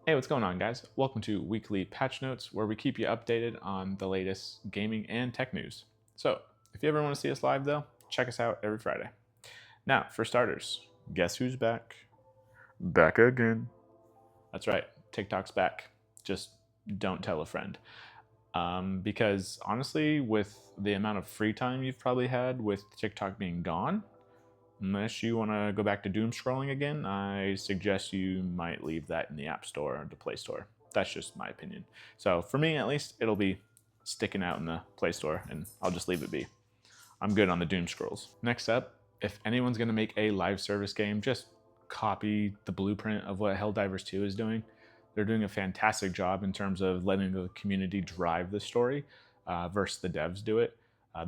Hey, what's going on, guys? Welcome to Weekly Patch Notes, where we keep you updated on the latest gaming and tech news. So, if you ever want to see us live, though, check us out every Friday. Now, for starters, guess who's back? Back again. That's right, TikTok's back. Just don't tell a friend. Because honestly, with the amount of free time you've probably had with TikTok being gone, unless you want to go back to doom scrolling again, I suggest you might leave that in the App Store or the Play Store. That's just my opinion. So for me, at least, it'll be sticking out in the Play Store, and I'll just leave it be. I'm good on the doom scrolls. Next up, if anyone's going to make a live service game, just copy the blueprint of what Helldivers 2 is doing. They're doing a fantastic job in terms of letting the community drive the story versus the devs do it.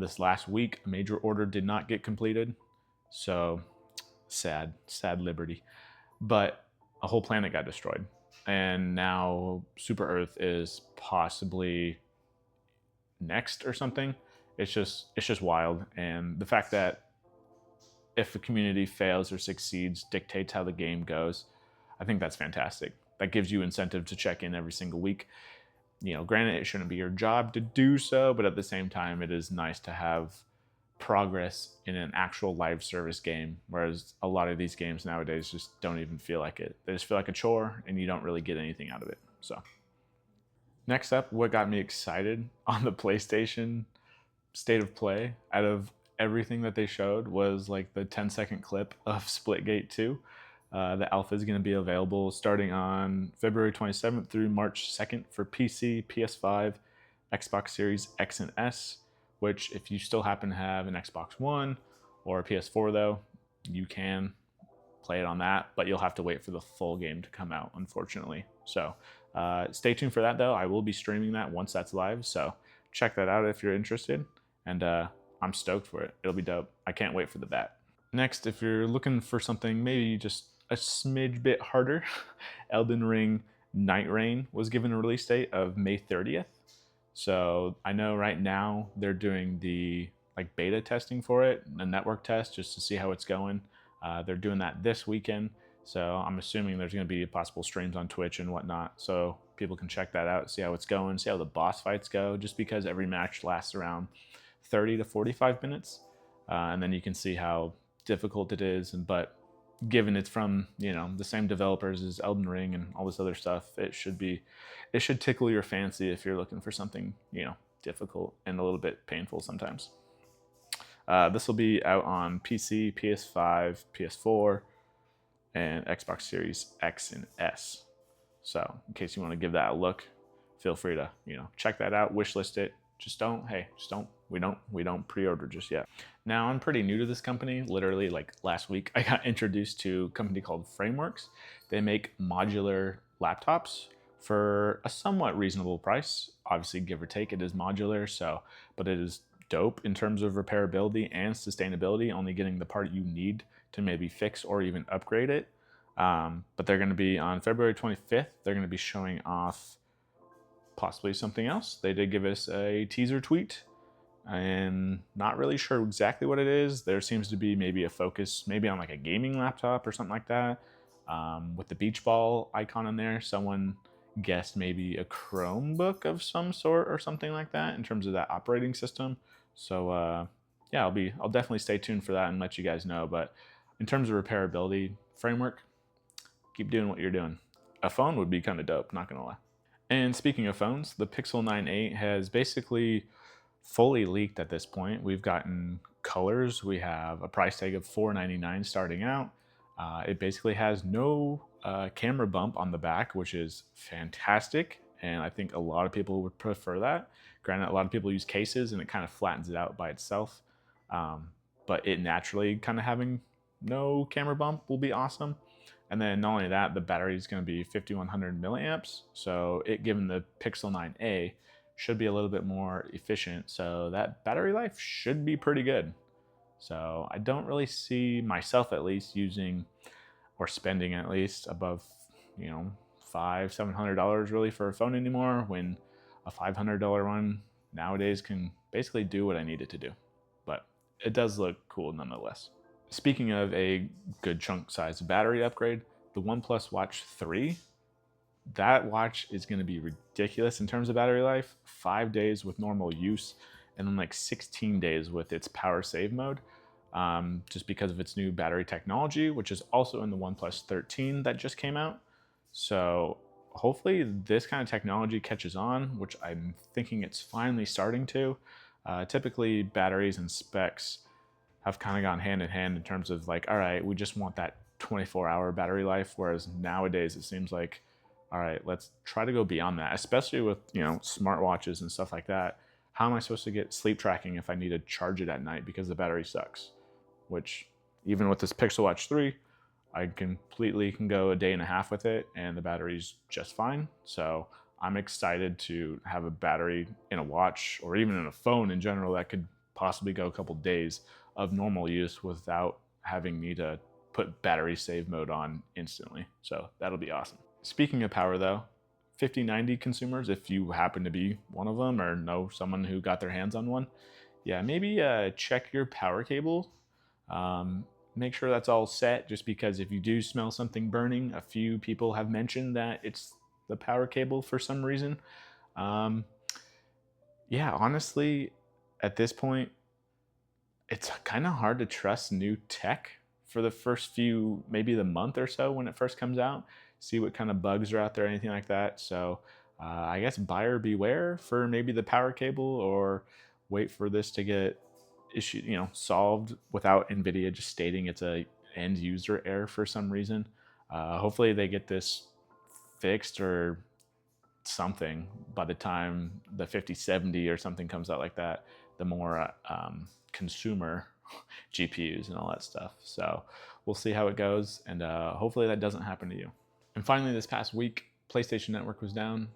This last week, a major order did not get completed. So sad Liberty. But a whole planet got destroyed. And now Super Earth is possibly next or something. It's just wild. And the fact that if a community fails or succeeds dictates how the game goes, I think that's fantastic. That gives you incentive to check in every single week. Granted, it shouldn't be your job to do so, but at the same time, it is nice to have progress in an actual live service game, whereas a lot of these games nowadays just don't even feel like it. They just feel like a chore, and you don't really get anything out of it. So, next up, what got me excited on the PlayStation State of Play out of everything that they showed was like the 10-second clip of Splitgate 2. The alpha is going to be available starting on February 27th through March 2nd for PC, PS5, Xbox Series X and S, which if you still happen to have an Xbox One or a PS4 though, you can play it on that, but you'll have to wait for the full game to come out, unfortunately. So stay tuned for that though. I will be streaming that once that's live, so check that out if you're interested. And I'm stoked for it. It'll be dope. I can't wait for the bat. Next, if you're looking for something maybe just a smidge bit harder, Elden Ring Night Rain was given a release date of May 30th. So I know right now they're doing the like beta testing for it, a network test, just to see how it's going. They're doing that this weekend, so I'm assuming there's going to be possible streams on Twitch and whatnot, so people can check that out, see how it's going, see how the boss fights go. Just because every match lasts around 30 to 45 minutes, and then you can see how difficult it is. But given it's from the same developers as Elden Ring and all this other stuff, it should tickle your fancy if you're looking for something difficult and a little bit painful sometimes. This will be out on PC, PS5, PS4, and Xbox Series X and S. So in case you want to give that a look, feel free to check that out, wishlist it. Just don't we don't pre-order just yet. Now, I'm pretty new to this company. Literally, like last week, I got introduced to a company called Frameworks. They make modular laptops for a somewhat reasonable price. Obviously, give or take, it is modular, but it is dope in terms of repairability and sustainability, only getting the part you need to maybe fix or even upgrade it. But they're going to be on February 25th. They're going to be showing off possibly something else. They did give us a teaser tweet, and not really sure exactly what it is. There seems to be maybe a focus maybe on like a gaming laptop or something like that, with the beach ball icon in there. Someone guessed maybe a Chromebook of some sort or something like that in terms of that operating system. So yeah, I'll definitely stay tuned for that and let you guys know. But in terms of repairability, Framework, keep doing what you're doing. A phone would be kind of dope, not gonna lie. And speaking of phones, the Pixel 9a has basically fully leaked at this point. We've gotten colors. We have a price tag of $499 starting out. It basically has no camera bump on the back, which is fantastic. And I think a lot of people would prefer that. Granted, a lot of people use cases and it kind of flattens it out by itself. But it naturally kind of having no camera bump will be awesome. And then not only that, the battery is going to be 5100 milliamps. So it, given the Pixel 9a, should be a little bit more efficient. So that battery life should be pretty good. So I don't really see myself at least using or spending at least above, $500-700 really for a phone anymore, when a $500 one nowadays can basically do what I need it to do. But it does look cool nonetheless. Speaking of a good chunk size battery upgrade, the OnePlus Watch 3 that watch is going to be ridiculous in terms of battery life. 5 days with normal use, and then like 16 days with its power save mode, just because of its new battery technology, which is also in the OnePlus 13 that just came out. So hopefully this kind of technology catches on, which I'm thinking it's finally starting to. Typically batteries and specs have kind of gone hand in hand in terms of like, all right, we just want that 24-hour battery life, whereas nowadays it seems like, all right, let's try to go beyond that, especially with, smartwatches and stuff like that. How am I supposed to get sleep tracking if I need to charge it at night because the battery sucks? Which, even with this Pixel Watch 3, I completely can go a day and a half with it and the battery's just fine. So I'm excited to have a battery in a watch, or even in a phone in general, that could possibly go a couple days of normal use without having me to put battery save mode on instantly. So that'll be awesome. Speaking of power though, 5090 consumers, if you happen to be one of them or know someone who got their hands on one, yeah, maybe check your power cable. Make sure that's all set, just because if you do smell something burning, a few people have mentioned that it's the power cable for some reason. Yeah, honestly, at this point, it's kind of hard to trust new tech for the first few, maybe the month or so when it first comes out, see what kind of bugs are out there, anything like that. So I guess buyer beware for maybe the power cable, or wait for this to get solved without Nvidia just stating it's a end user error for some reason. Hopefully they get this fixed or something by the time the 5070 or something comes out like that, the more consumer GPUs and all that stuff. So we'll see how it goes, and hopefully that doesn't happen to you. And finally, this past week, PlayStation Network was down,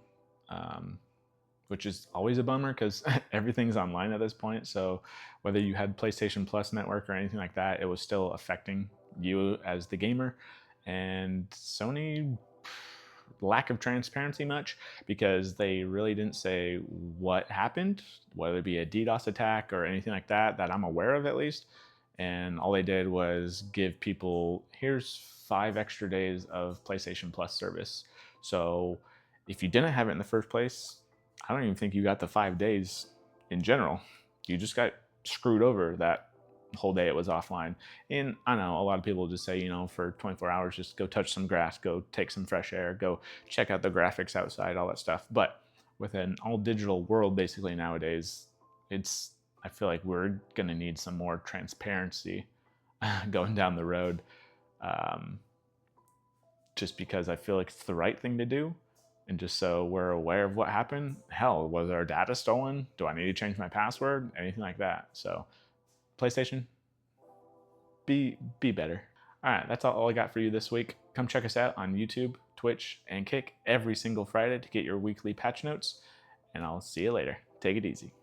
which is always a bummer because everything's online at this point. So whether you had PlayStation Plus Network or anything like that, it was still affecting you as the gamer. And Sony, lack of transparency much, because they really didn't say what happened, whether it be a DDoS attack or anything like that I'm aware of at least. And all they did was give people, here's 5 extra days of PlayStation Plus service. So if you didn't have it in the first place, I don't even think you got the 5 days in general. You just got screwed over that whole day it was offline. And I know a lot of people just say, for 24 hours, just go touch some grass, go take some fresh air, go check out the graphics outside, all that stuff. But with an all digital world basically nowadays, I feel like we're going to need some more transparency going down the road. Just because I feel like it's the right thing to do. And just so we're aware of what happened. Hell, was our data stolen? Do I need to change my password? Anything like that. So PlayStation, be better. All right, that's all I got for you this week. Come check us out on YouTube, Twitch, and Kick every single Friday to get your weekly patch notes. And I'll see you later. Take it easy.